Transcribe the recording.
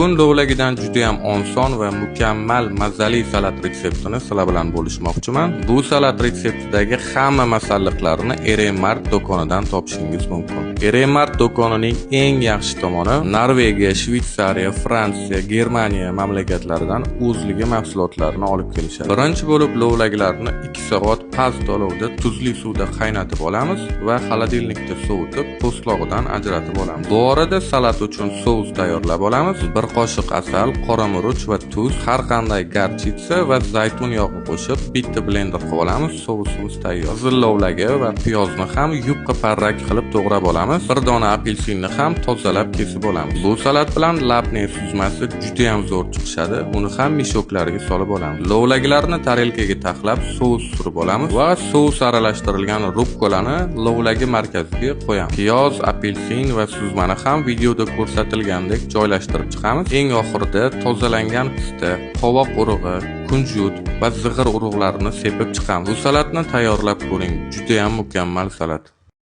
Bugun lovlagidan juda ham oson va mukammal mazali salat retseptini sizlar bilan bo'lishmoqchiman. Bu salat retseptidagi hamma masalliqlarni Eremart do'konidan topishingiz mumkin. Eremart do'konining eng yaxshi tomoni Norvegiya, Shveysariya, Fransiya, Germaniya mamlakatlaridan o'zligi mahsulotlarini olib kelishadi. Birinchi bo'lib lovlaglarni 2 soat past olovda tuzli suvda qaynatib olamiz va xolodilnikda sovutib, po'stlog'idan ajratib olamiz. Bu orada salat uchun sous tayyorlab olamiz. 1 qoshiq asal, qora murch va tuz, har qanday garchitsa va zaytun yog'i qo'shib bitta blender qilib olamiz. Sousimiz tayyor. Qizil lovlagi va piyozni ham yupqa parrak qilib to'g'rab olamiz. Bir dona apelsinni ham tozalab kesib olamiz. Bu salat bilan labne suzmasi juda ham zo'r chiqishadi. Uni ham mishoklarga solib olamiz. Lovlaglarni tarelkaga taxlab sous surib olamiz va sous aralashtirilgan rubkalarni lovlagi markaziga qo'yamiz. Piyoz, apelsin va suzmani ham videoda ko'rsatilgandek joylashtirib chiqamiz. Eng oxirida tozalangan pista, qovoq urug'i, kunjut va zig'ir urug'larini sepib chiqamiz. Bu salatni tayyorlab ko'ring. Juda ham mukammal salat.